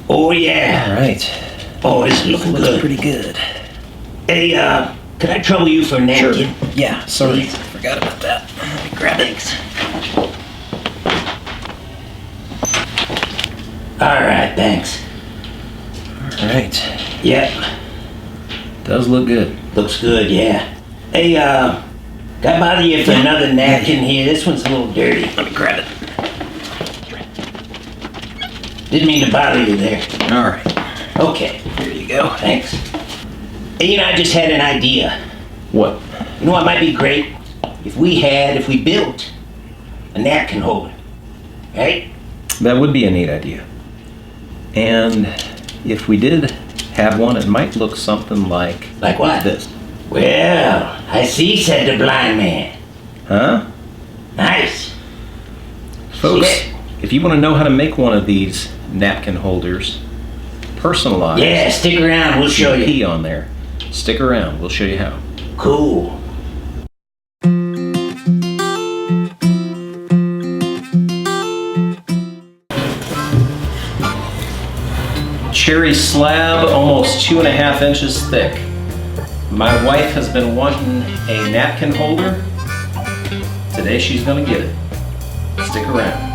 Oh yeah. All right. Oh, it's looking Looks good. pretty good. Hey, could I trouble you for a napkin? Sure. Yeah, sorry. Please. Forgot about that. Let me grab it. Thanks. All right, thanks. All right. Yep, Does look good. looks good, yeah. Hey, can I bother you for another napkin here? This one's a little dirty. Let me grab it. Didn't mean to bother you there. All right. Okay, Here you go. thanks. Hey, I just had an idea. What? You know what might be great? If we built a napkin holder, right? That would be a neat idea. And if we did have one, it might look something like Like what? this. Well, I see, said the blind man. Huh? Nice. Folks, Yeah. if you want to know how to make one of these napkin holders personalized, Yeah, stick around, we'll show you. P on there. Stick around, we'll show you how. Cool. Cherry slab, almost 2.5 inches thick. My wife has been wanting a napkin holder. Today she's gonna get it. Stick around.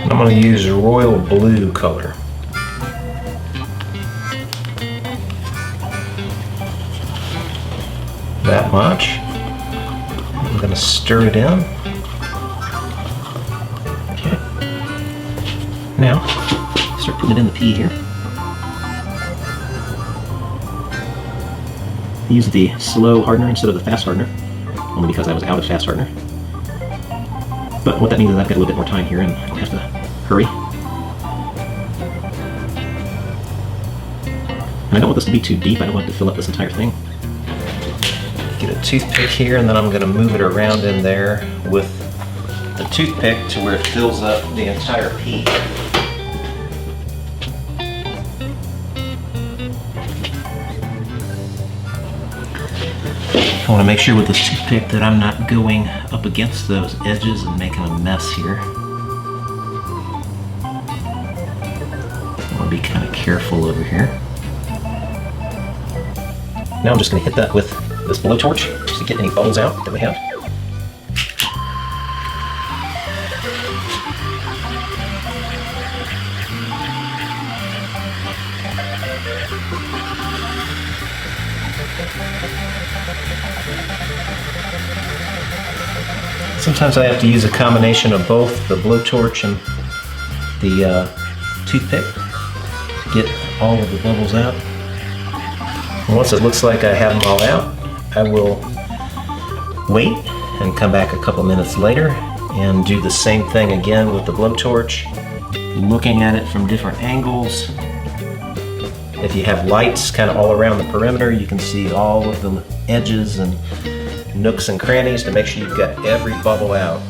I'm going to use royal blue color. That much. I'm going to stir it in. Okay. Now, start putting it in the pea here. I used the slow hardener instead of the fast hardener, only because I was out of fast hardener. But what that means is I've got a little bit more time here and I don't have to hurry. And I don't want this to be too deep. I don't want it to fill up this entire thing. Get a toothpick here, and then I'm going to move it around in there with the toothpick to where it fills up the entire pea. I want to make sure with this toothpick that I'm not going up against those edges and making a mess here. I want to be kind of careful over here. Now I'm just going to hit that with this blowtorch just to get any bubbles out that we have. Sometimes I have to use a combination of both the blowtorch and the toothpick to get all of the bubbles out. And once it looks like I have them all out, I will wait and come back a couple minutes later and do the same thing again with the blowtorch, looking at it from different angles. If you have lights kind of all around the perimeter, you can see all of the edges and nooks and crannies to make sure you've got every bubble out.